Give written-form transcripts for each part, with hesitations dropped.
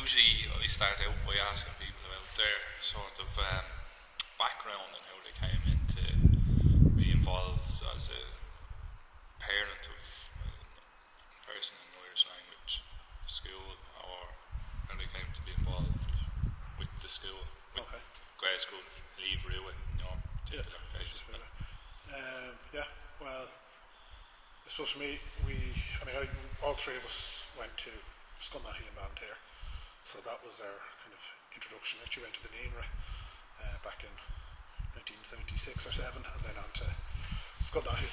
usually I start out by asking people about their sort of background and how they came into be involved as a parent of a person in Irish language school, or how they came to be involved with the school, with Gaelscoil Naithí, well, I suppose for me, all three of us went to Scoil Naithí and Deir, so that was our kind of introduction. Actually went to the Deir back in 1976 or 7, and then on to Scoil Naithí.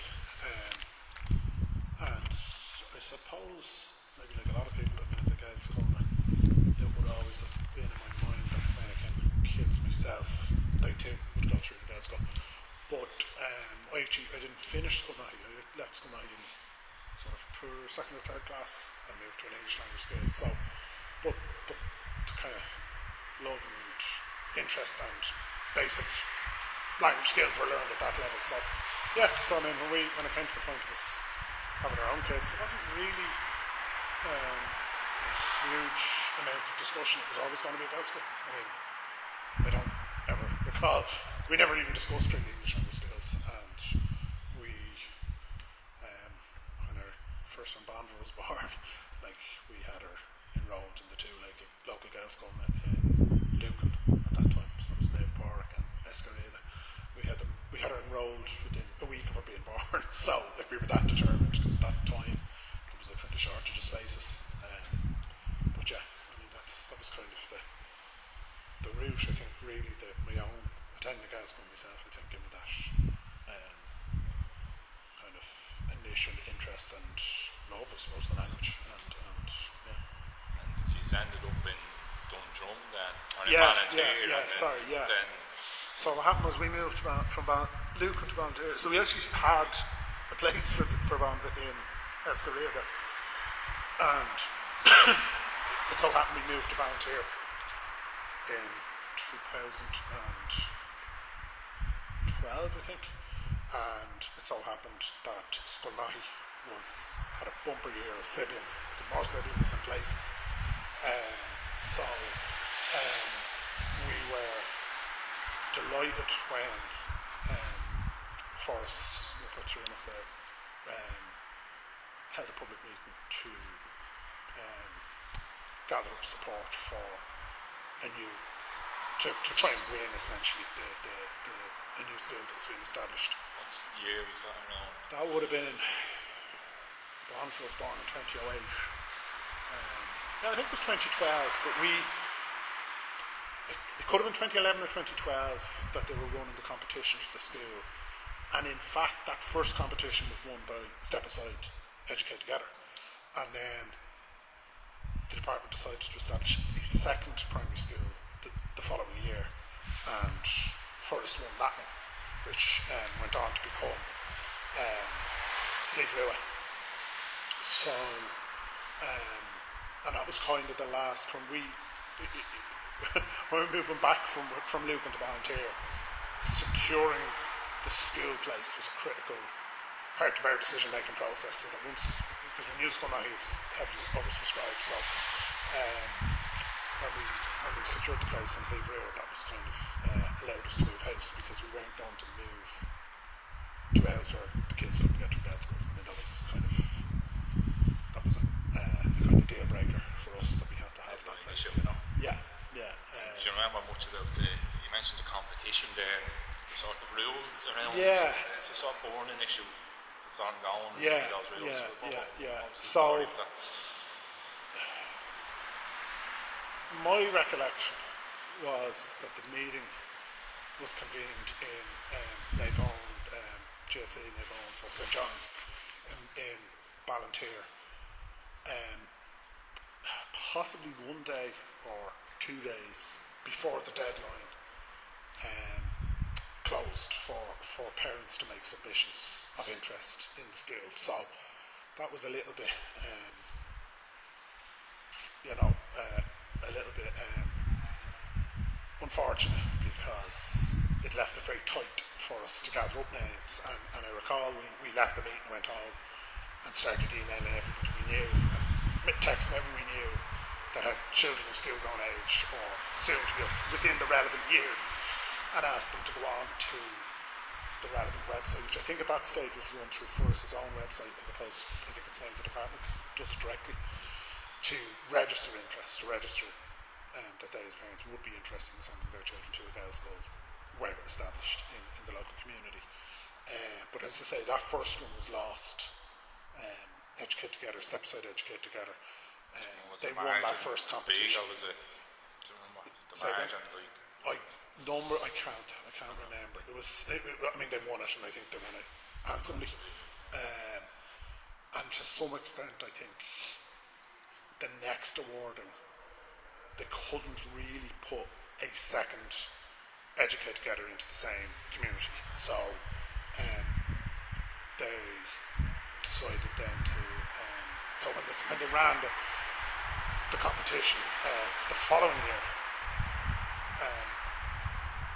And I suppose, maybe like a lot of people that have been in the Gaelscoil, it would always have been in my mind that when I came to kids myself, they too would go through the Gaelscoil. But I didn't finish Scoil Naithí. I left Scoil Naithí in sort of second or third class and moved to an English language school. So, but the kind of love and interest and basic language skills were learned at that level. So, when it came to the point of us having our own kids, it wasn't really a huge amount of discussion. It was always going to be a Gaelscoil. I don't ever recall. We never even discussed during the English language skills, and we, when our first one, Banda, was born, we had her enrolled in the two local Gaelscoil in Luann at that time. So that was Naomh and Escareda. We had her enrolled within a week of her being born. So we were that determined, because at that time there was a kind of shortage of spaces. But that was kind of the route. I think really my own attending the Gaelscoil myself, I think, gave me that kind of initial interest and love, I suppose, the language. And she's ended up in Dundrum then, or in Ballantyre. So what happened was we moved from Luann to Ballantyre. So we actually had a place for Banda in Escareda, and it so happened we moved to Ballantyre in 2012, I think, and it so happened that Scoil Naithí had a bumper year of siblings, more siblings than places. So we were delighted when Forrest held a public meeting to gather up support for a new, to try and win essentially a new school that's been established. What year was that around? That would have been, Bond was born in 2008. I think it was 2012, but it could have been 2011 or 2012 that they were running the competition for the school. And in fact, that first competition was won by Step Aside, Educate Together. And then the department decided to establish a second primary school the following year. And Forrest won that one, which went on to become Leeson. So, and that was kind of the last, when we were moving back from Luann to Ballantyre, securing the school place was a critical part of our decision-making process. So that because we knew Scoil Naithí was heavily oversubscribed, so when we secured the place in Leeson, that was kind of allowed us to move house, because we weren't going to move to a house where the kids couldn't get to Gaelscoil. That was kind of a kind of deal breaker for us, that we had to have that place. Yeah. Do you remember much about you mentioned the competition there, the sort of rules around? Yeah. It's a sort of boring issue. It's ongoing. Yeah. Those rules. So, my recollection was that the meeting was convened in Naomh, GLC Naomh, so St John's in Ballantyre, possibly one day or 2 days before the deadline closed for parents to make submissions of interest in the school. So that was a little bit unfortunate, because it left it very tight for us to gather up names, and I recall we left the meeting, went home and started emailing everybody we knew and texting everyone we knew that had children of school-going age or soon to be within the relevant years, and asked them to go on to the relevant website, which I think at that stage was run through FIRS's own website as opposed to, I think it's named the department, does it directly, to register interest, to register that they as parents would be interested in sending their children to a Gaelscoil where established in the local community. But as I say, that first one was lost. Educate Together, Step Aside Educate Together. They won that first competition. Was it? The margin, I can't remember. It was. I mean, they won it, and I think they won it handsomely. And to some extent, I think the next awarding, they couldn't really put a second Educate Together into the same community. So they decided then to. So when they ran the competition the following year,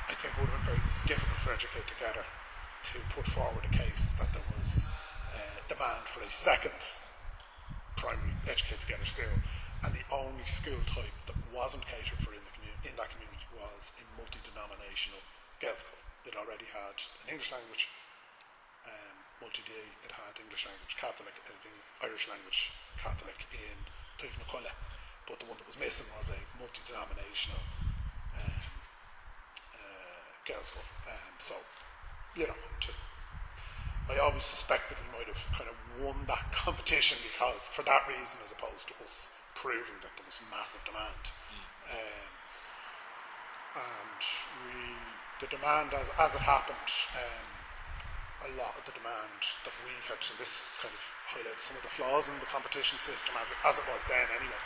I think it would have been very difficult for Educate Together to put forward a case that there was demand for a second primary Educate Together school, and the only school type that wasn't catered for in that community was a multi-denominational Gaelscoil. It already had an English language multi-D, it had English language Catholic, it had Irish language Catholic in Tuismitheoir, but the one that was missing was a multi-denominational Gaelscoil. So, I always suspected we might have kind of won that competition because, for that reason, as opposed to us proving that there was massive demand. And the demand, as it happened, a lot of the demand that we had, and this kind of highlights some of the flaws in the competition system as it was then anyway,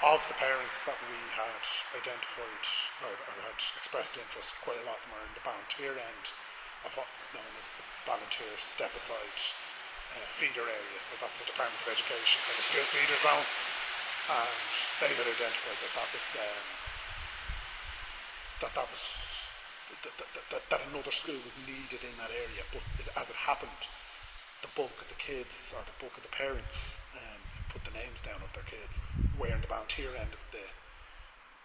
of the parents that we had identified or had expressed interest, quite a lot of them are in the volunteer end of what's known as the volunteer step aside feeder area. So that's the Department of Education kind of school feeder zone, and they had identified that another school was needed in that area, but as it happened, the bulk of the kids or the bulk of the parents who put the names down of their kids were in the volunteer end of the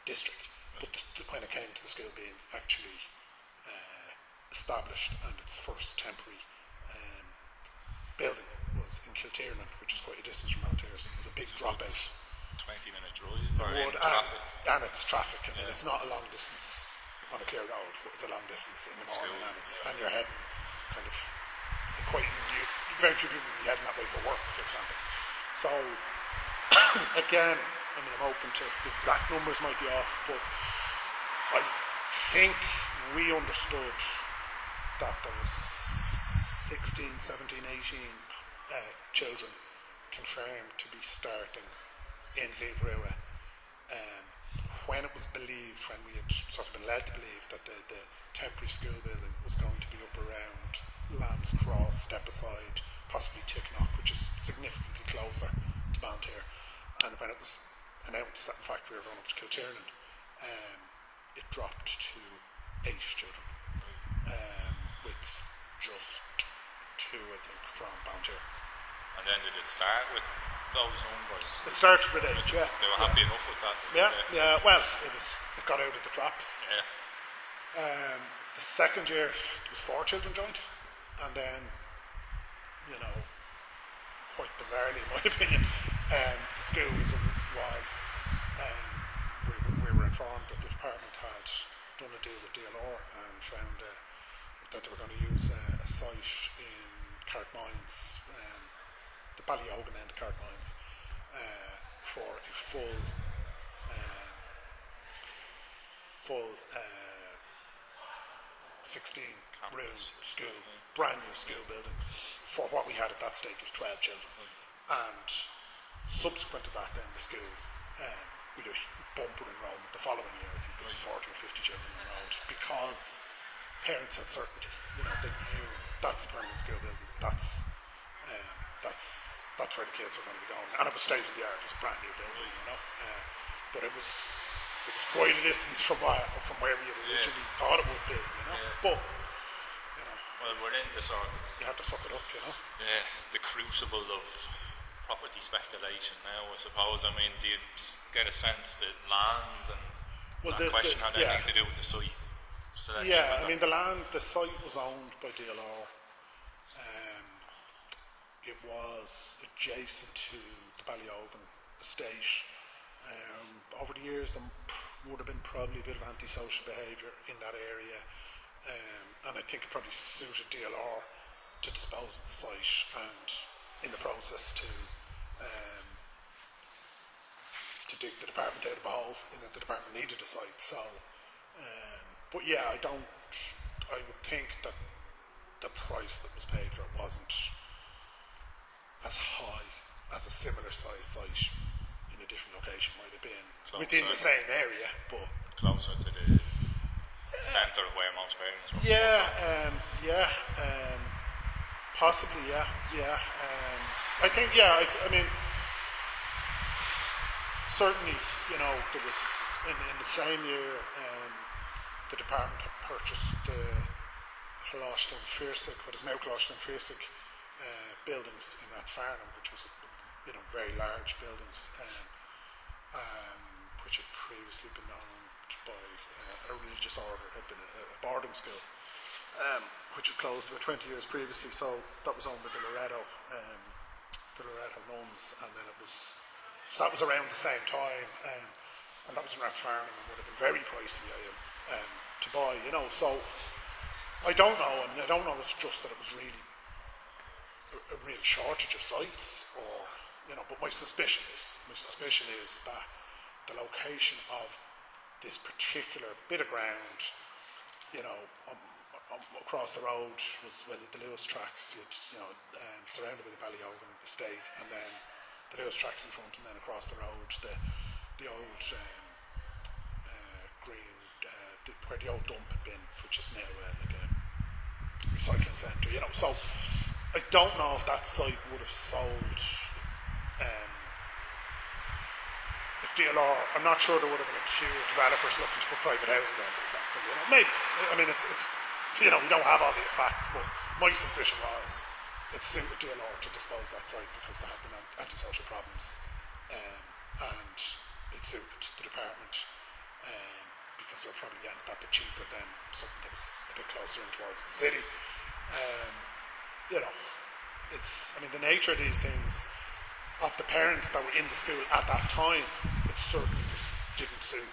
district. But when it came to the school being actually established, and its first temporary building was in Cíorann, which is quite a distance from Volunteers. It was a big drop out. 20-minute drive. And it's traffic, and it's not a long distance on a clear road, but it's a long distance in the morning, and you're heading kind of very few people will be heading that way for work, for example. So again, I mean, I'm open to the exact numbers might be off, but I think we understood that there was 16, 17, 18 children confirmed to be starting in Leave when it was believed, when we had sort of been led to believe that the temporary school building was going to be up around Lamb's Cross, Step Aside, possibly Ticknock, which is significantly closer to Ballantyre. And when it was announced that in fact we were going up to Cíorann, it dropped to 8 children, with just 2, I think, from Ballantyre. And then did it start with those numbers? It started with 8, yeah. They were happy enough with that? Yeah. Well, it got out of the traps. Yeah. The second year, there was 4 children joined, and then, quite bizarrely, in my opinion, the school we were informed that the department had done a deal with DLR and found that they were going to use a site in Carrickmines, the Ógáin end of Carrickmines, for a full 16-room school, brand new school building. For what we had at that stage was 12 children, and subsequent to that, then the school we did bumper enrolment the following year. I think there was 40 or 50 children enrolled because parents had certainty. They knew that's the permanent school building. That's where the kids were going to be going, and it was state of the art. It was a brand new building, but it was quite a distance from where we had originally thought it would be, But well, we're in the sort of, you had to suck it up, the crucible of property speculation now, I suppose. I mean, do you get a sense that land and that question had anything to do with the site selection? Yeah, I mean, the site was owned by DLR. It was adjacent to the Ógáin estate. Over the years, there would have been probably a bit of antisocial behaviour in that area, and I think it probably suited DLR to dispose of the site, and in the process to dig the department out of a hole, in that the department needed a site. So, but yeah, I would think that the price that was paid for it wasn't as high as a similar size site in a different location might have been within the same area, but closer to the centre of where most parents were. Possibly, yeah. I think, I mean, certainly, there was in the same year, the department had purchased the Cloisteann Firsig, what is now Cloisteann Firsig, buildings in Rathfarnham, which was very large buildings, which had previously been owned by a religious order, had been a boarding school, which had closed about 20 years previously. So that was owned by the Loretto nuns, and then that was around the same time, and that was in Rathfarnham, and would have been very pricey to buy, So I don't know, and I don't know it's just that it was really a real shortage of sites, or but my suspicion is that the location of this particular bit of ground, across the road was the Lewis tracks, surrounded by the Ógáin estate, and then the Lewis tracks in front, and then across the road the old green where the old dump had been, which is now like a recycling centre, So I don't know if that site would have sold. If DLR, I'm not sure there would have been a queue of developers looking to put private housing there, for example. Maybe. I mean, it's we don't have all the facts, but my suspicion was it suited DLR to dispose that site because there had been antisocial problems, and it suited the department because they were probably getting it that bit cheaper than something that was a bit closer in towards the city. The nature of these things, of the parents that were in the school at that time, it certainly didn't suit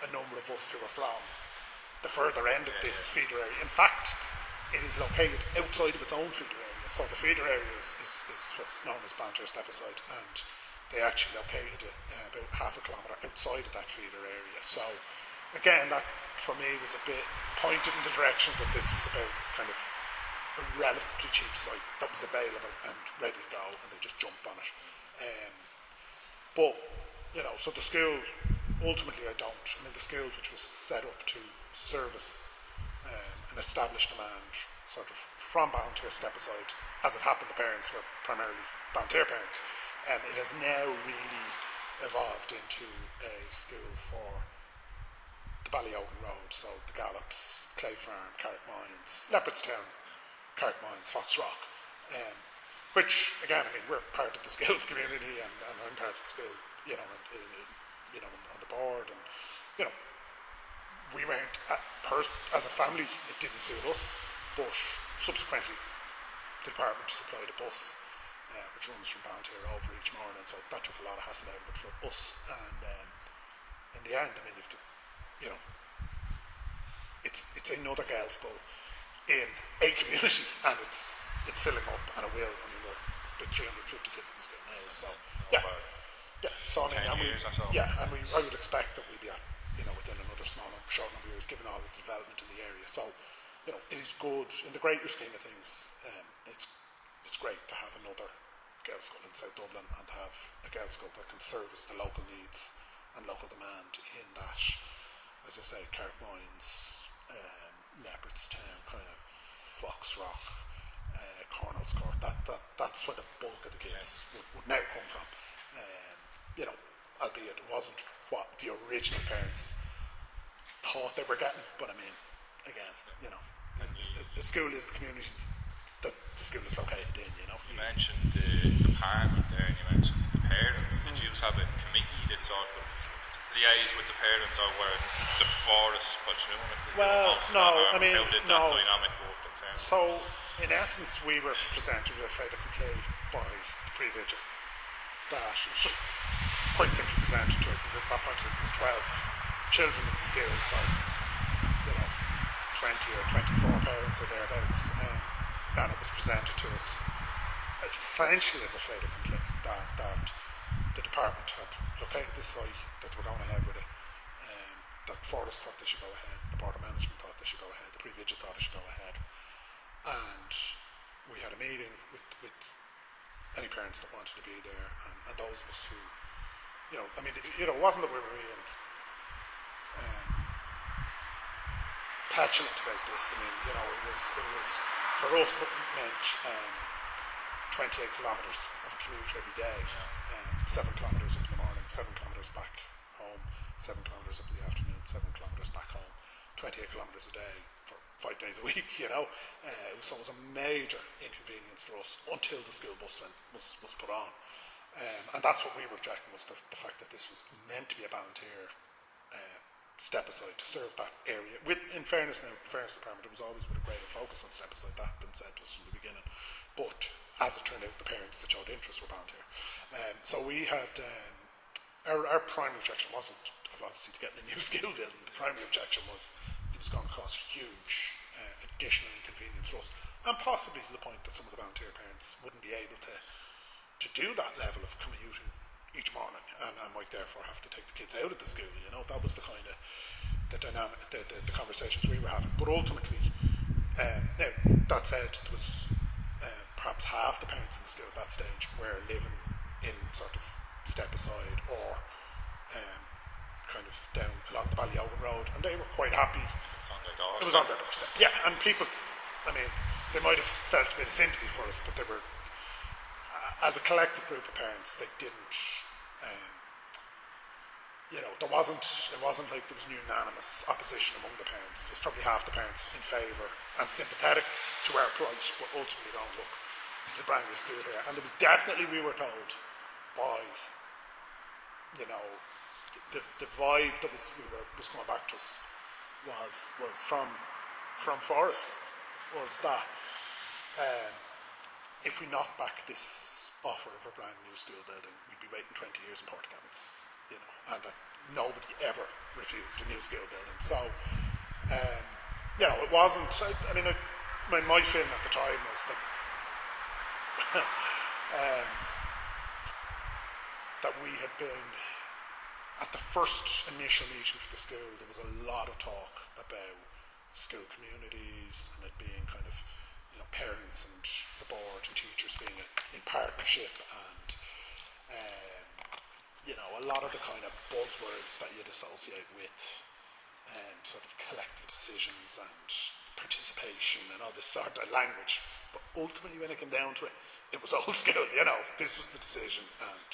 a number of us who were from the further end of this feeder area. In fact, it is located outside of its own feeder area. So the feeder area is what's known as Banter Stepaside, and they actually located it about half a kilometre outside of that feeder area. So again, that for me was a bit pointed in the direction that this was about kind of a relatively cheap site that was available and ready to go, and they just jumped on it. So the school, ultimately the school, which was set up to service an established demand sort of from Banter Stepaside, as it happened the parents were primarily Banter parents, it has now really evolved into a school for the Ógáin Road, so the Gallops, Clay Farm, Carrick Mines, Leopardstown, Carrick Mines, Fox Rock, which again, we're part of the school community, and I'm part of the school, on the board, and we weren't as a family. It didn't suit us, but subsequently, the department supplied a bus which runs from Banter over each morning, so that took a lot of hassle out of it for us. And in the end, it's another Gaelscoil in a community, and it's filling up, and it will. We're about 350 kids in school now, so So I would expect that we'd be at within another short number of years, given all the development in the area. So it is good in the greater scheme of things. It's great to have another Gaelscoil in South Dublin, and to have a Gaelscoil that can service the local needs and local demand in that, as I say, Carrick Mines, Leopardstown, kind of Fox Rock, Cornell's Court. That's where the bulk of the kids would now come from. Albeit it wasn't what the original parents thought they were getting, but again, the school is the community that the school is located in. You mentioned the department there, and you mentioned the parents. Did you have a committee that sort of liaise with the parents, or were the forest patronically? Well, no, I mean, how did that dynamic work in terms? So, in essence, we were presented with a fait accompli by the pre-vigil. That it was just quite simply presented to, I think at that point it was 12 children in the school, so, 20 or 24 parents or thereabouts, and it was presented to us essentially as a fait accompli, that the department had located this site, that they were going ahead with it, that Forest thought they should go ahead, the Board of Management thought they should go ahead, the pre-vigil thought they should go ahead, and we had a meeting with any parents that wanted to be there, and those of us who, it wasn't that we were being petulant about this. I mean, it was for us it meant 28 kilometres of a commute every day, 7 kilometres up in the morning, 7 kilometres back home, 7 kilometres up in the afternoon, 7 kilometres back home, 28 kilometres a day for 5 days a week, so it was a major inconvenience for us until the school bus was put on. And that's what we were objecting, was the fact that this was meant to be a volunteer step aside to serve that area. In fairness to the department, it was always with a greater focus on step aside. That had been said to us from the beginning. But as it turned out, the parents that showed interest were volunteer. So we had our primary objection wasn't obviously to getting a new school building. The primary objection was it was going to cause huge additional inconvenience for us, and possibly to the point that some of the volunteer parents wouldn't be able to do that level of commuting each morning, and might therefore have to take the kids out of the school. That was the kind of the dynamic, the conversations we were having. But ultimately, now that said, there was perhaps half the parents in the school at that stage were living in sort of step aside or kind of down along the Ógáin road, and they were quite happy. It's on their doorstep. It was on their doorstep. Yeah, and people, they might have felt a bit of sympathy for us, but they were, as a collective group of parents, they didn't. It wasn't like there was unanimous opposition among the parents. There was probably half the parents in favour and sympathetic to our plight, but ultimately going, look, this is a brand new school here. And there was definitely, we were told by, the vibe that was coming back to us was from Forest, was that if we knock back this offer of a brand new school building, we'd be waiting 20 years in Portugal's, and that nobody ever refused a new school building. So, it wasn't. My feeling at the time was that that we had been at the first initial meeting for the school. There was a lot of talk about school communities and it being kind of, parents and the board and teachers being in partnership, and a lot of the kind of buzzwords that you'd associate with sort of collective decisions and participation and all this sort of language. But ultimately, when it came down to it, it was old school. This was the decision, and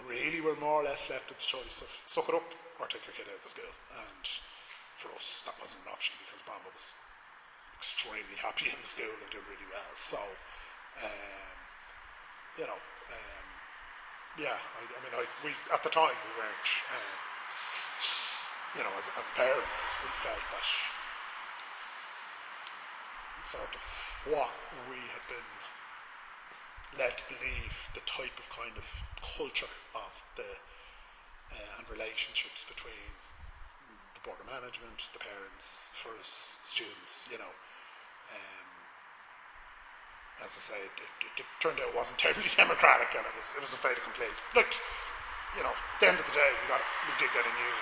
really we're more or less left with the choice of suck it up or take your kid out of the school. And for us, that wasn't an option because Bamba was extremely happy in the school and doing really well. So, we at the time we weren't, as parents, we felt that sort of what we had been led to believe, the type of kind of culture of and relationships between the Board of Management, the parents, first students, as I say, it turned out it wasn't terribly democratic, and it was a fait accompli. Look, at the end of the day, we did get a new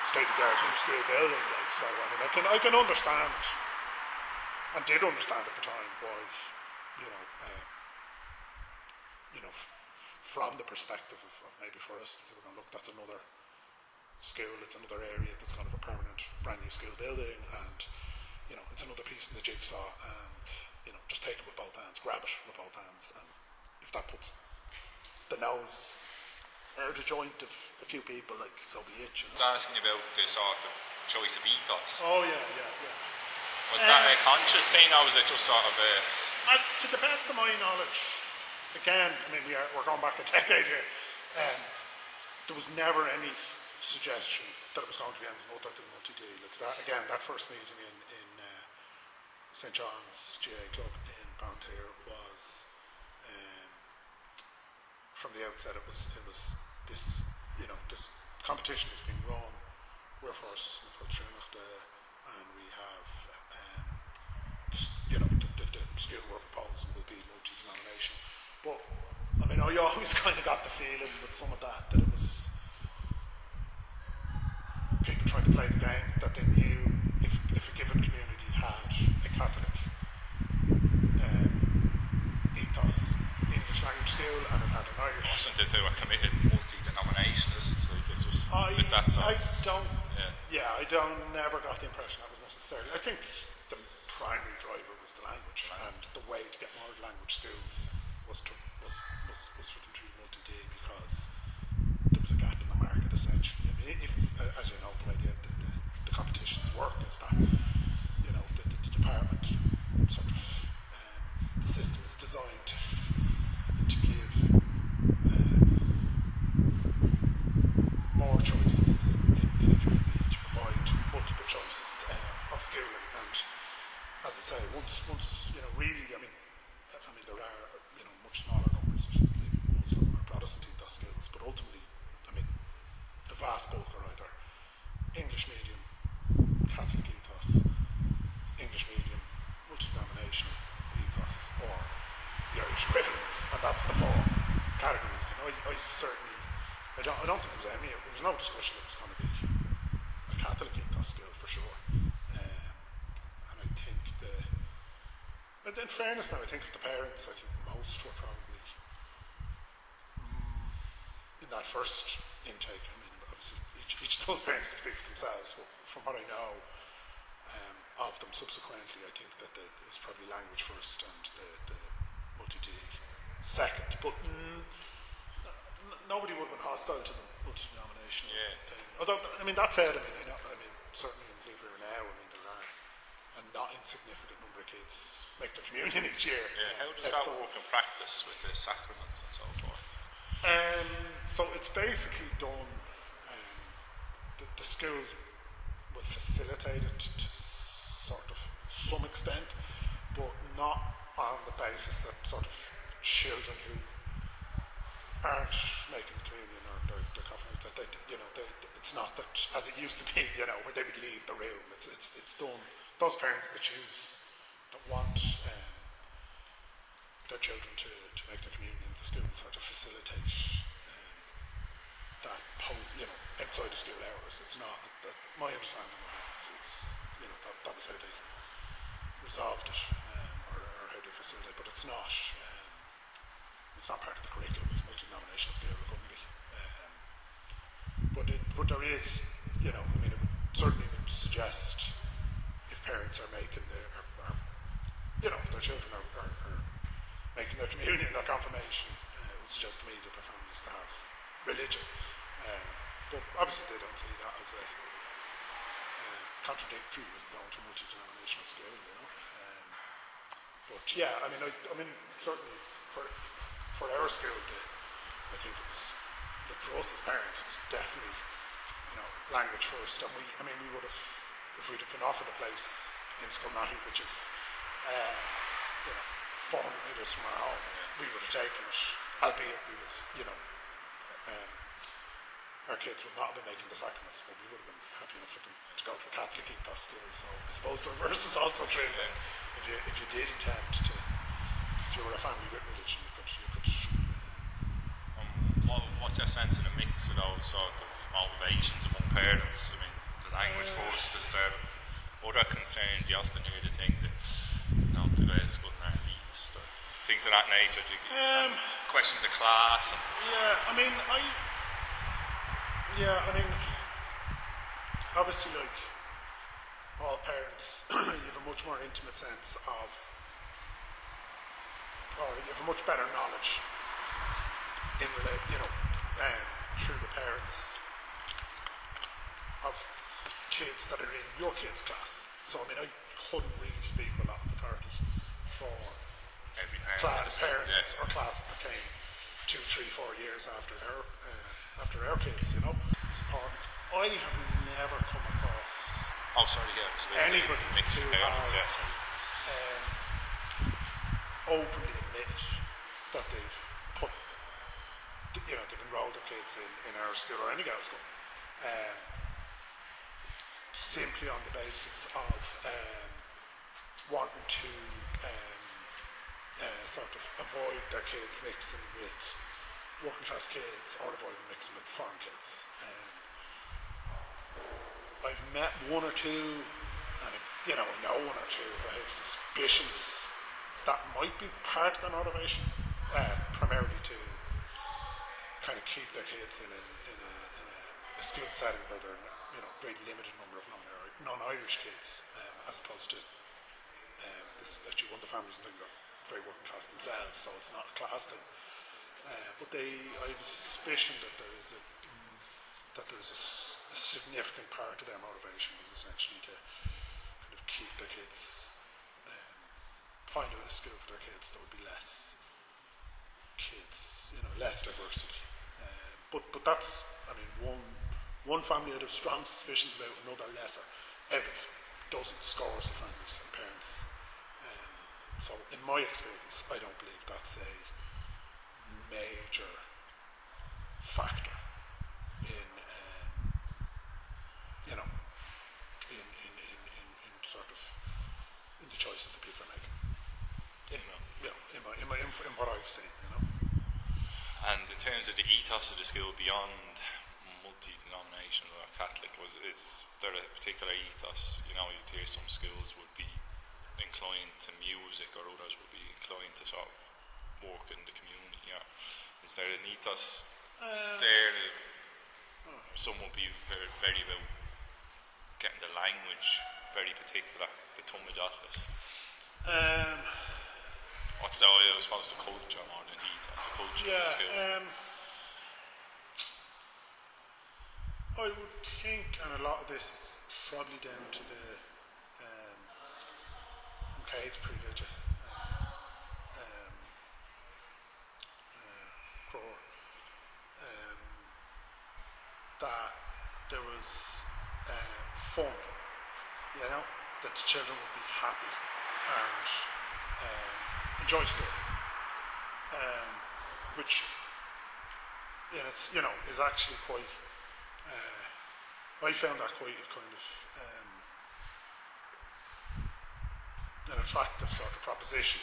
state-of-the-art new school building. I can understand, and did understand at the time, why, from the perspective of maybe for us, they were going, look, that's another school, it's another area that's kind of a permanent brand new school building, and it's another piece in the jigsaw, and just take it with both hands, grab it with both hands, and if that puts the nose out of joint of a few people, so be it. I was asking about the sort of choice of ethos. Oh yeah. Was that a conscious thing, or was it just sort of a... As to the best of my knowledge, again, I mean, we're going back a decade here. There was never any suggestion that it was going to be anything other than multi-D. Like that first meeting in St John's GA Club in Deir was, from the outset, it was this, this competition is being run. We're first, Tuismitheoir, and we have, the school we're proposing will be multi-denominational. But I mean, I always kind of got the feeling with some of that it was people trying to play the game, that they knew if a given community had a Catholic ethos English language school and it had an Irish. Wasn't it they were committed multi-denominationalists? Like it was, I never got the impression that was necessarily. I think the primary driver was the language, and the way to get more language schools was for them to be multi-D, because there was a gap in the market essentially. I mean, if, as you know, the way the competitions work is that the department sort of the system is designed to give more choices in a community, to provide multiple choices of schooling. And as I say, once really, I mean there are much smaller numbers of most of them are Protestant ethos schools, but ultimately, I mean, the vast bulk are either English medium, Catholic ethos, English medium, multi-denominational ethos, or the Irish equivalents, and that's the four categories. And I certainly, I don't think there was no discussion that it was going to be a Catholic ethos school for sure. And I think in fairness now, I think for the parents, I think most were probably in that first intake. I mean, obviously each of those parents can speak for themselves, but from what I know of them subsequently, I think that it was probably language first and the multi-D second. But nobody would have been hostile to the multi-denominational thing. Although, I mean, that said, I mean, certainly in Cliath now, I mean, there are a not insignificant number of kids make their communion each year. Yeah, how does that work in practice with the sacraments and so forth? So it's basically done. The school will facilitate it to sort of some extent, but not on the basis that sort of children who aren't making the communion or they're confident that it's not that as it used to be, where they would leave the room. It's done. Those parents that want their children to make their communion, the school sort of facilitate that outside the school hours. It's not that my understanding of it. It's that is how they resolved it or how they facilitate, but it's not part of the curriculum. It's a multi-denominational school. It couldn't be. But there is, I mean, it would certainly suggest if parents are making if their children are making their communion, their confirmation, it would suggest to me that their families to have religion. But obviously they don't see that as a contradictory with going to a multi-denominational school, but yeah, I mean, certainly for our school, I think it was, for us as parents, it was definitely, language first. And we would have, if we'd have been offered a place in Scoil Naithí, which is 400 metres from our home, we would have taken it, albeit we would, our kids would not have been making the sacraments, but we would have been happy enough for them to go to a Catholic ethos school. So I suppose the reverse is also true. Then, if you did intend to, if you were a family with religion, you could. What's your sense in the mix of those sort of motivations among parents? I mean, the language first, is there other concerns? You often hear the thing that the Gaelscoil are elitist or things of that nature. Questions of class. And obviously, like all parents, you have a much more intimate sense of, or you have a much better knowledge through the parents of kids that are in your kids' class. So I couldn't really speak with a lot of authority for every parents or classes that came 2, 3, 4 years after our kids, you know. It's important. I have never come across anybody who has openly admitted that they've enrolled their kids in our school or any Gaelscoil, simply on the basis of wanting to sort of avoid their kids mixing with working class kids or avoid mixing with foreign kids. I've met one or two, and I know one or two who have suspicions that might be part of the motivation, primarily to kind of keep their kids in a school setting where there are very limited number of non-Irish kids, as opposed to this is actually one of the families that are very working class themselves, so it's not a class thing. But I have a suspicion that there is a significant part of their motivation is essentially to kind of keep their kids, find a school for their kids that would be less kids, less diversity. But that's, one family I'd have strong suspicions about, another lesser, out of dozens, scores of families and parents. So in my experience, I don't believe that's a major factor in in the choices that people are making. In what I've seen, And in terms of the ethos of the school beyond multi-denominational or Catholic, is there a particular ethos? You'd hear some schools would be inclined to music, or others would be inclined to sort of work in the community. Yeah. Is there an ethos there? Some would be very, very about getting the language very particular, the Tuismitheoir. What's the culture more than the ethos, the culture of the school? I would think, and a lot of this is probably down to the privilege, that there was fun, that the children would be happy and enjoy school, which is actually quite. I found that quite a kind of an attractive sort of proposition.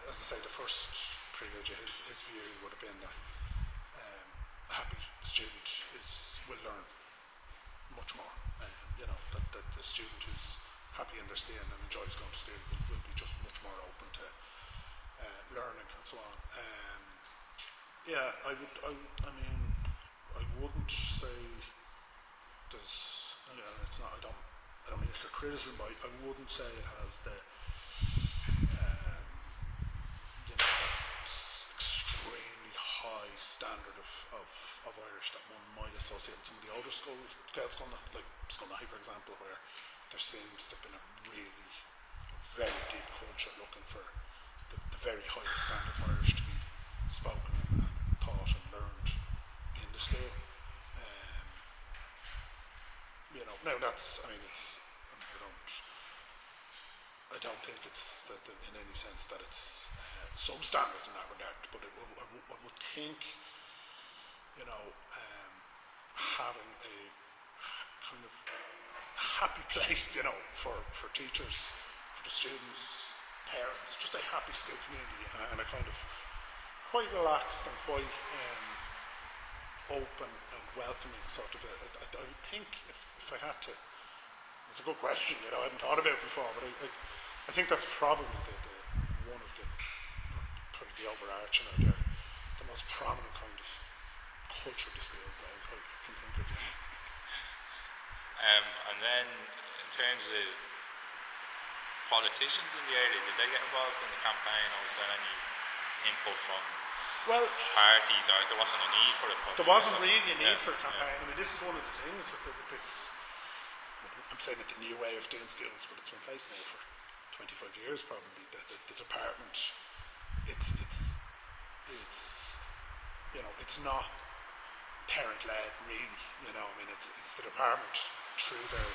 As I say, the first privilege of his view would have been that a happy student will learn much more. That the student who's happy in their skin and enjoys going to school will be just much more open to learning and so on. I wouldn't say there's, it's not. I don't mean it's a criticism, but I wouldn't say it has the extremely high standard of Irish that one might associate with some of the older Gaelscoil, like Scoil Naithí, for example, where there seems to have been a really very deep culture looking for the very highest standard of Irish to be spoken and taught and learned in the school. Now that's, I don't think it's that in any sense that it's substandard in that regard, but I would think, having a kind of happy place, for teachers, for the students, parents, just a happy school community, and a kind of quite relaxed and quite open and welcoming sort of I would think if I had to, it's a good question, I hadn't thought about it before, but I think that's probably one of probably the overarching or the most prominent kind of culture of the school that I can think of. And then in terms of politicians in the area, did they get involved in the campaign, or was there any input from parties, or there wasn't a need for it? There wasn't really a need for a campaign. This is one of the things with this. I'm saying that the new way of doing schools, but it's been in place now for 25 years probably, that the department, it's not parent-led really, it's the department through their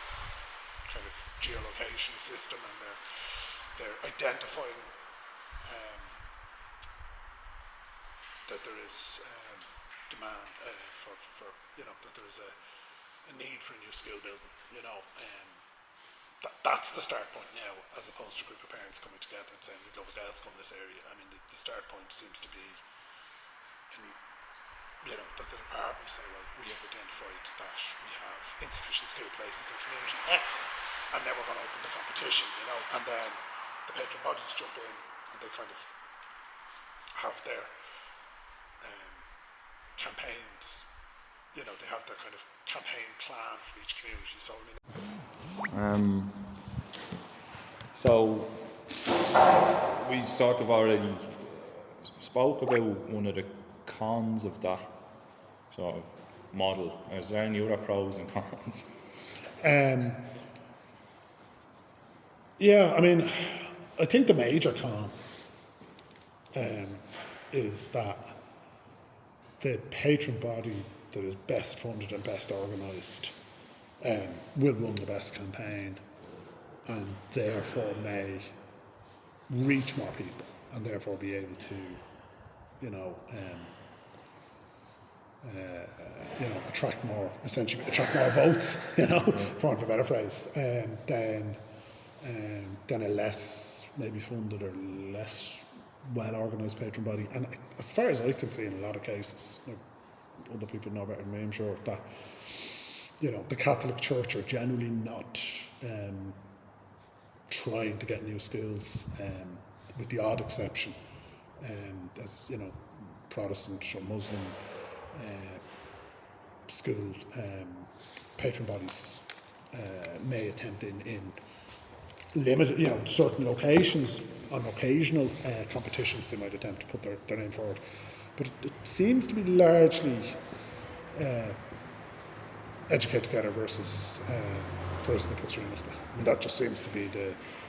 kind of geolocation system, and they're identifying that there is demand for that there is a need for a new skill building, that's the start point now, as opposed to a group of parents coming together and saying we'd love a Gaelscoil in this area. The start point seems to be that the department say, well, we have identified that we have insufficient skill places in community X, and then we're going to open the competition, and then the patron bodies jump in and they kind of have their campaigns, they have their kind of campaign plan for each community. So we sort of already spoke about one of the cons of that sort of model. Is there any other pros and cons? I think the major con is that the patron body that is best funded and best organised will run the best campaign, and therefore may reach more people and therefore be able to attract more votes, for want of a better phrase, than a less maybe funded or less well organised patron body. And as far as I can see, in a lot of cases, other people know better than me, I'm sure, that the Catholic Church are generally not trying to get new schools, with the odd exception, as Protestant or Muslim school patron bodies may attempt in limited, certain locations, on occasional competitions, they might attempt to put their name forward. But it seems to be largely Educate Together versus the Tuismitheoir. That just seems to be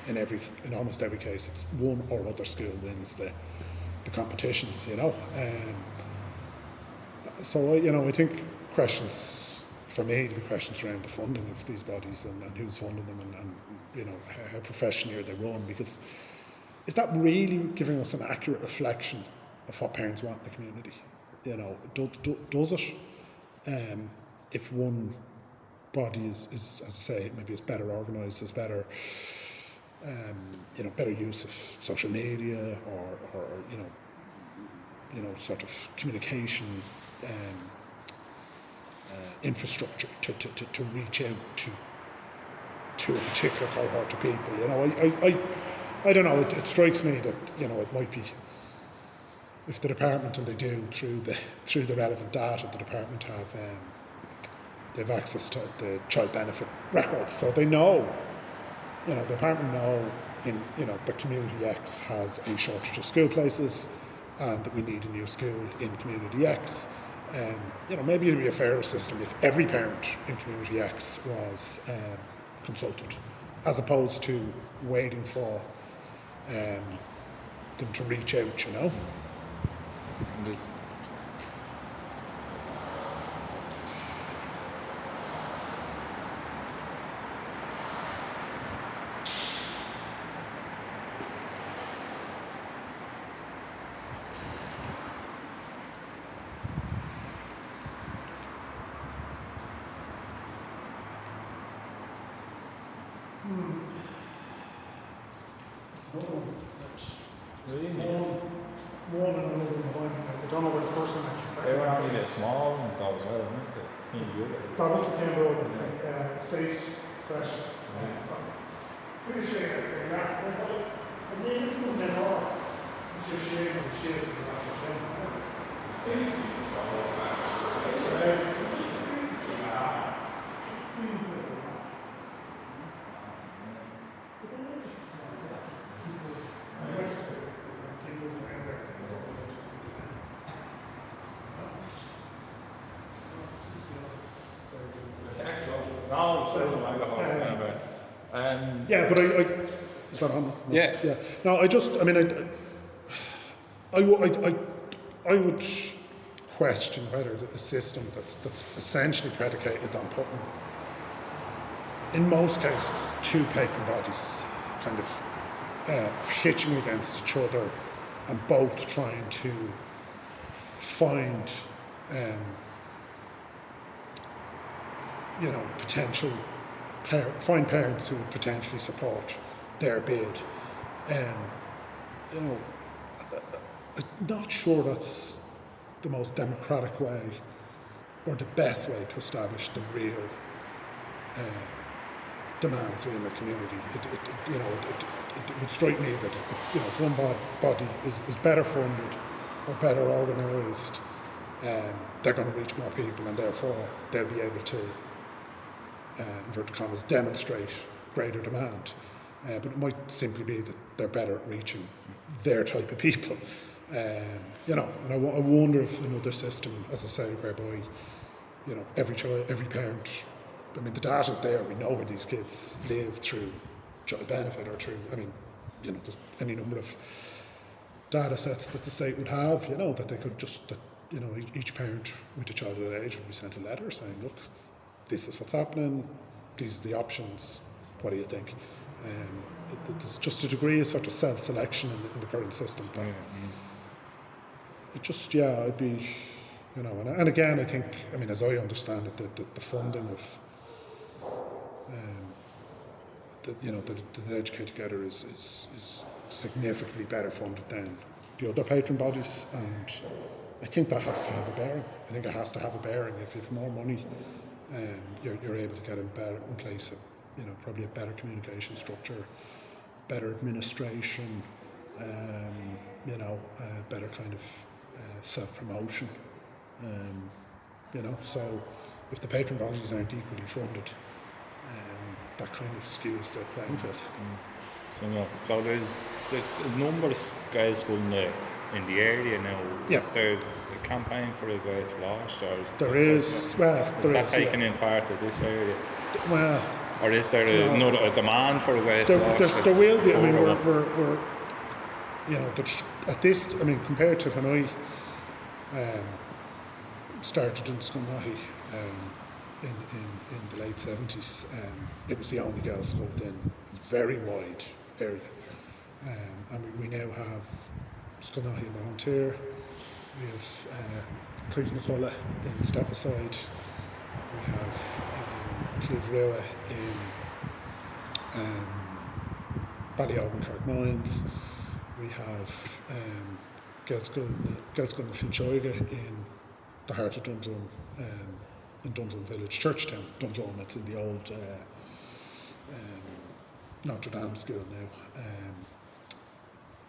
in almost every case, it's one or other school wins the competitions, So I think questions for me to be questions around the funding of these bodies and who's funding them and how professionally are they run, because is that really giving us an accurate reflection of what parents want in the community? Does it? If one body is, as I say, maybe is better organised, is better, better use of social media or sort of communication infrastructure to reach out to a particular cohort of people. I don't know. It strikes me that it might be, if the department, and they do through the relevant data, the department they have access to the child benefit records, so they know. The department know the community X has a shortage of school places, and that we need a new school in community X. Maybe it'd be a fairer system if every parent in community X was consulted, as opposed to waiting for them to reach out, One and another behind me. I don't know where the first one actually. They were only the small ones as well, weren't they? That was the Campbell State Fresh. Pretty sure that's it. And then this one came on. I'm sure she ate the shares of the national shame. Yeah, but Is that on? No. Yeah. Yeah. No, I would question whether a system that's essentially predicated on putting, in most cases, two patron bodies kind of pitching against each other and both trying to find find parents who would potentially support their bid. I'm not sure that's the most democratic way or the best way to establish the real demands within the community. It would strike me that if one body is better funded or better organised, they're going to reach more people, and therefore they'll be able to, inverted commas, demonstrate greater demand. But it might simply be that they're better at reaching their type of people. And I wonder if another system, as I say, whereby every child, every parent, the data's there. We know where these kids live through child benefit or through, there's any number of data sets that the state would have, that they could just, each parent with a child of that age would be sent a letter saying, look, this is what's happening, these are the options, what do you think? There's just a degree of sort of self-selection in the current system. But it just, I'd be, and again, I think, as I understand it, the funding of the Educate Together is significantly better funded than the other patron bodies, and I think that has to have a bearing. I think it has to have a bearing. If you have more money, you're able to get in place probably a better communication structure, better administration, better kind of self-promotion. So if the patron bodies aren't equally funded, that kind of skews the playing field. So there's a number of Gaelscoil in the area now. Yeah. Is there a campaign for a Great Lost, or is that taken in part of this area? Well, or is there a demand for a Great Lost? There will be. We're at this. Compared to when I started in Scoil Naithí in the late 70s, it was the only Gaelscoil in very wide area. We now have Scoil Naithí in Volunteer, we have Tuismitheoir in Stepaside, we have Cliath in Baile and Carrickmines, we have Gaelscoil Naithí in the heart of Dundrum, in Dundrum Village, Churchtown, Dundrum. It's in the old Notre Dame school now.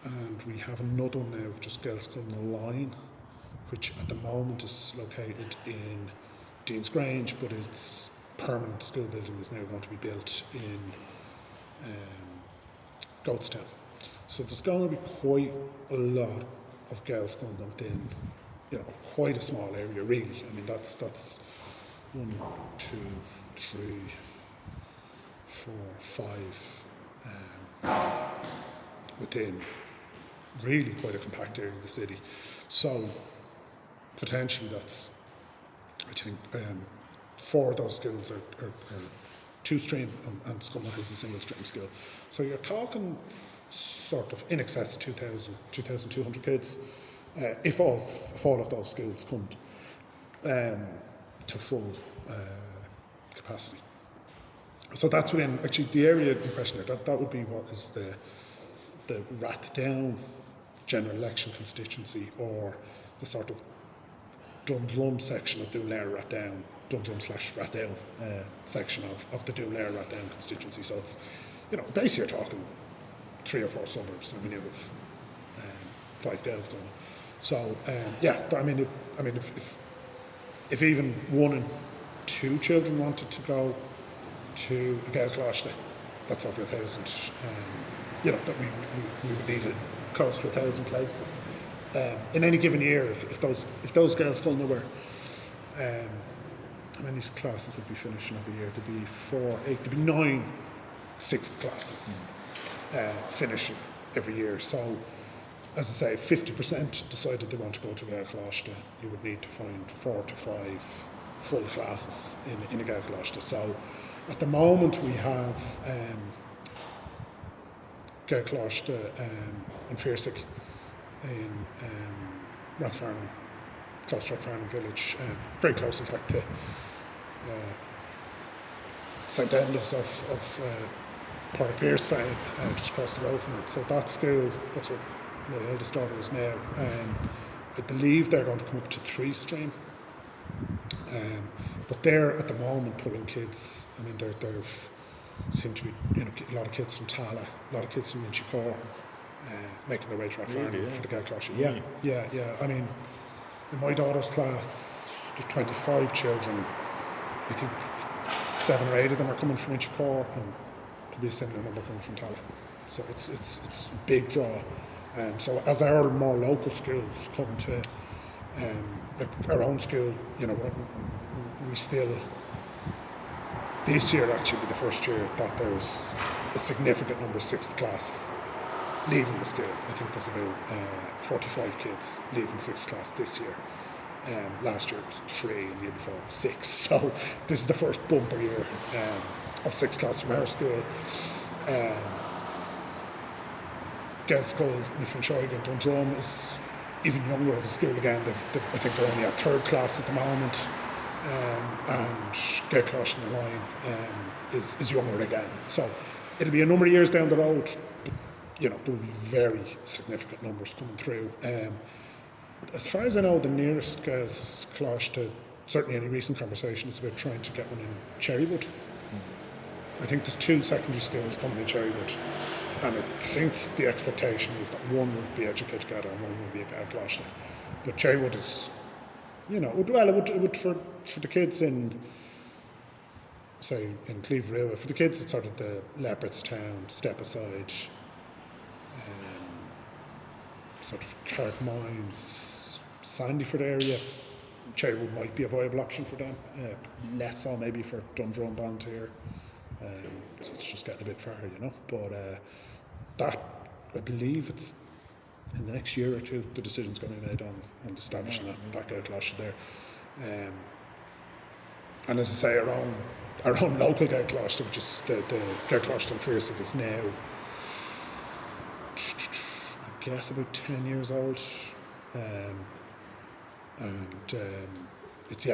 And we have another one now, just Gaelscoil Naithí, which at the moment is located in Dean's Grange, but its permanent school building is now going to be built in Goatstown. So there's going to be quite a lot of Gaelscoil within, quite a small area, really. That's 1, 2, 3, 4, 5 within really quite a compact area of the city. So potentially that's, I think, 4 of those schools are two-stream, and Scoil Naithí is a single-stream school. So you're talking sort of in excess of 2,200 kids, if all of those schools come to full capacity. So that's within, actually, the area in question there, that would be what is the Rathdown general election constituency, or the sort of Dundrum section of Doonlair-Rathdown, Dundrum/Rathdown section of the Doonlair-Rathdown constituency. So it's, basically you're talking 3 or 4 suburbs, and we have 5 girls going. So if even 1 and 2 children wanted to go to a Gaelscolaíochta, that's over 1,000. That we would need close to 1,000 places in any given year. If those Gaelscoil were, how many classes would be finishing every year? There'd be 4, 8, there'd be 9 6th classes. finishing every year. So, as I say, 50% decided they want to go to Gaelscolaíochta. You would need to find 4 to 5 full classes in a Gaelscolaíochta. So, at the moment we have Gaelscolaíochta in Fearsic, in Rathfarnham, close to Rathfarnham village, very close in fact to St. Enda's of Pádraig Pearse féin, just across the road from it. So that school, that's what my eldest daughter is now. I believe they're going to come up to 3 stream. But they're at the moment pulling kids. I mean, they've seem to be, a lot of kids from Taithí, a lot of kids from Inchicore, making their way to Rathfarnham for the Gaelscolaíochta. Yeah. I mean, in my daughter's class, there are 25 children. I think 7 or 8 of them are coming from Inchicore, and could be a similar number coming from Taithí. So it's a big draw. So as our more local schools come to like our own school, we still, this year actually be the first year that there's a significant number of 6th class leaving the school. I think there's about 45 kids leaving 6th class this year. Last year it was 3 and the year before 6. So this is the first bumper year of 6th class from our school. Gaelscoil Naithí and Dundrum is even younger of a school again. I think they're only at 3rd class at the moment. And Gaelscolaíochta and Ógáin is younger again. So it'll be a number of years down the road, but there will be very significant numbers coming through. As far as I know, the nearest Gaelscolaíochta, certainly any recent conversation, is about trying to get one in Cherrywood. I think there's 2 secondary schools coming in Cherrywood, and I think the expectation is that one will be educated together and one will be a Gaelscolaíochta. But Cherrywood is, it would for the kids in, say, in Cliath, for the kids it's sort of the Leopardstown, Step Aside, sort of Carrickmines, Sandyford area. Cherrywood might be a viable option for them, less so maybe for Dundrum, Ballantyre. So it's just getting a bit far, but that, I believe it's in the next year or 2 the decision's going to be made on establishing that Gaelscolaíochta there. And as I say, our own local Gaelscolaíochta, which is the Gaelscolaíochta in Fearsic, is now, I guess, about 10 years old. It's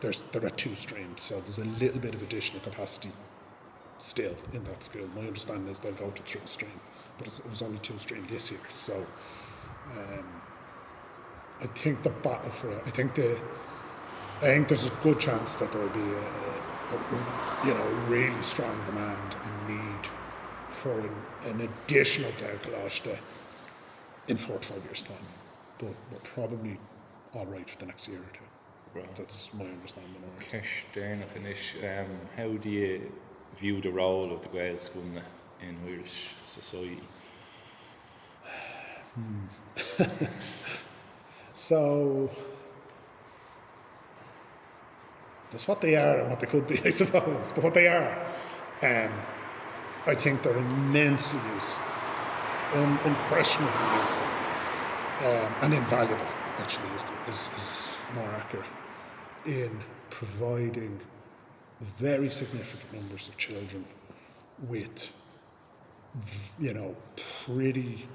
they're at 2 streams, so there's a little bit of additional capacity still in that school. My understanding is they'll go to 3 stream, but it was only 2 stream this year. So I think the battle for it, I think there's a good chance that there will be a really strong demand and need for an additional Gaelscolaíochta in 4 to 5 years' time. But we're probably all right for the next year or 2. Right. That's my understanding. How do you view the role of the Gaelscoil in Irish society? So that's what they are and what they could be, I suppose. But what they are, I think they're immensely useful, unquestionably useful, and invaluable, actually, is more accurate, in providing very significant numbers of children with, pretty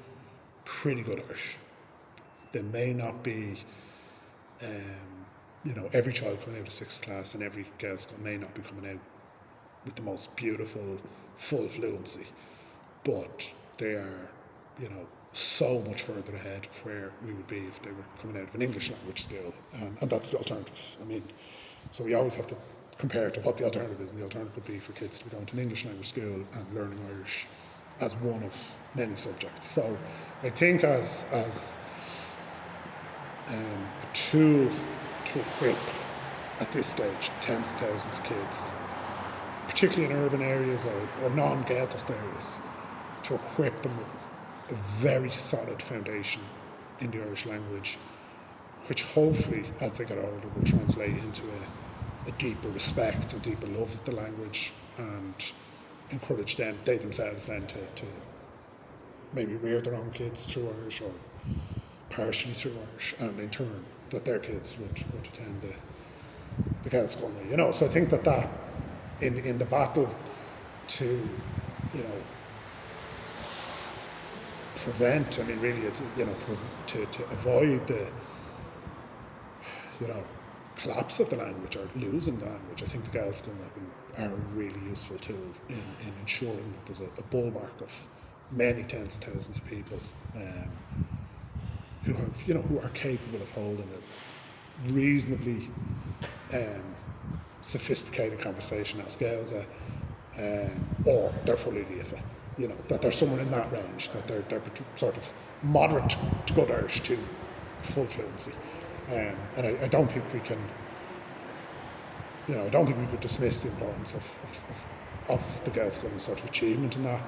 good Irish. They may not be, every child coming out of 6th class and every Gaelscoil may not be coming out with the most beautiful, full fluency, but they are, so much further ahead of where we would be if they were coming out of an English language school, and that's the alternative. So we always have to compare to what the alternative is, and the alternative would be for kids to be going to an English language school and learning Irish as one of many subjects. So I think as a tool to equip, at this stage, tens of thousands of kids, particularly in urban areas or non-Gaeltacht areas, to equip them with a very solid foundation in the Irish language, which hopefully, as they get older, will translate into a deeper respect, a deeper love of the language, and encourage them, they themselves then to maybe rear their own kids through Irish or partially through Irish, and in turn that their kids would attend the Gaelscolaíochta, So I think that in the battle to, prevent, really it's, to avoid the, collapse of the language or losing the language, I think the Gaelscoil are a really useful tool in ensuring that there's a bulwark of many tens of thousands of people who have, who are capable of holding a reasonably sophisticated conversation as Gaeilge, or they're fully Leeson, that they're somewhere in that range, that they're sort of moderate to good Irish to full fluency. And I don't think we can, I don't think we could dismiss the importance of the Gaelscoil sort of achievement in that.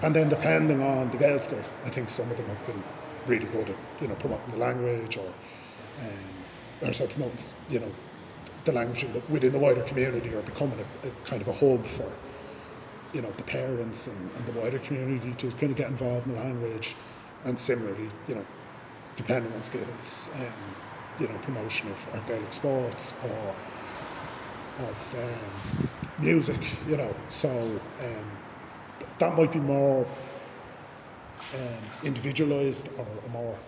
And then depending on the Gaelscoil, I think some of them have been really good at, promoting the language or sort of promoting, the language within the wider community, or becoming a kind of a hub for, the parents and the wider community to kind of get involved in the language. And similarly, depending on skills, promotion of our Gaelic sports or of music, so that might be more individualised or more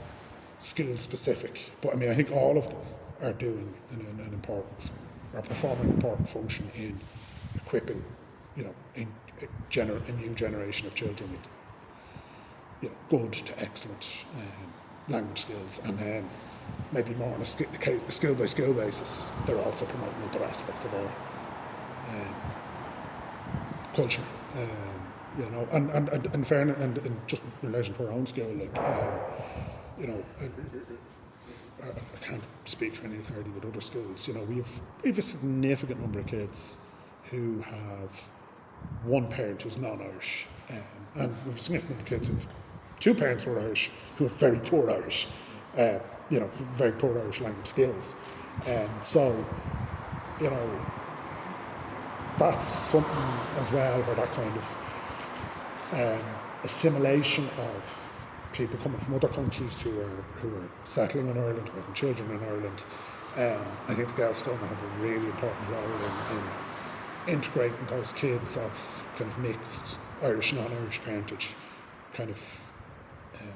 skill specific. But I think all of them are doing an important, or performing an important function in equipping, a new generation of children with, good to excellent language skills, and then maybe more on a skill by skill basis, they're also promoting other aspects of our culture, and fairness, and just in relation to our own skill, I can't speak for any authority with other schools. We have a significant number of kids who have one parent who's non-Irish, and we have a significant number of kids who've two parents who are Irish who have very poor Irish, very poor Irish language skills. So, that's something as well where that kind of assimilation of people coming from other countries who are settling in Ireland, who are having children in Ireland, I think the Gaelscoil have a really important role in integrating those kids of kind of mixed Irish and non-Irish parentage, kind of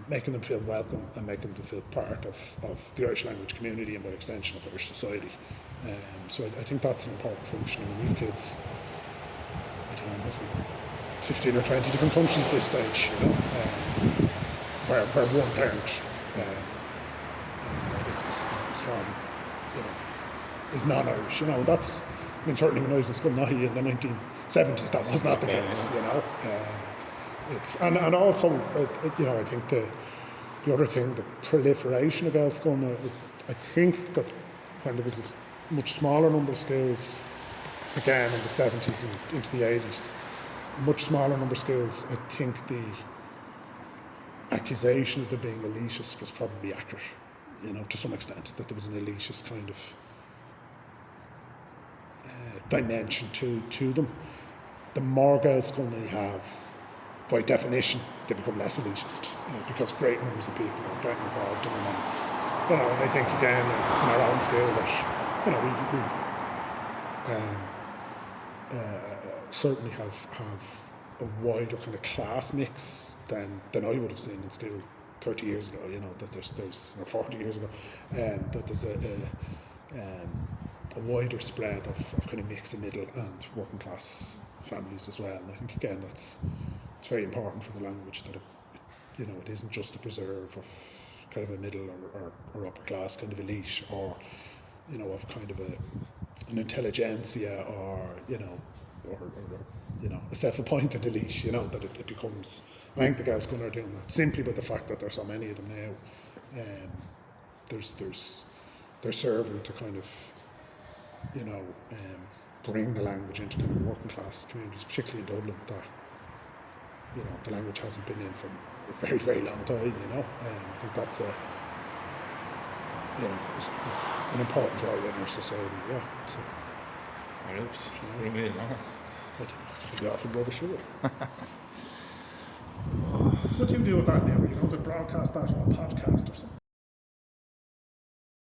making them feel welcome and making them feel part of the Irish language community and by extension of Irish society. So I think that's an important function. We have kids, I don't know, must be 15 or 20 different countries at this stage, where one parent is from, is non-Irish. That's, certainly when I was in Scoil Naithí in the 1970s, that was not the case, It's and also, I think the other thing, the proliferation of Gaelscoil, I think that when there was a much smaller number of schools, again in the 70s and into the 80s, much smaller number of schools, I think the accusation of them being elitist was probably accurate, to some extent, that there was an elitist kind of dimension to them. The more Gaelscoil you have, by definition, they become less elitist, because great numbers of people are getting involved in them. And I think again in our own scale we've certainly have a wider kind of class mix than I would have seen in school 30 years ago. That there's or 40 years ago, that there's a wider spread of kind of mixed middle and working class families as well. And I think again it's very important for the language that it isn't just a preserve of kind of a middle or upper class kind of elite, or of kind of an intelligentsia, or a self-appointed elite. That it becomes. I think the Gaelscoil are doing that simply by the fact that there's so many of them now. They're serving to kind of bring the language into kind of working class communities, particularly in Dublin, that the language hasn't been in for a very, very long time. I think that's it's an important role in our society. Yeah. So. We're moving on. I think it'll be awful rubbish, will it? What do you do with that now? Are you going to broadcast that on a podcast or something?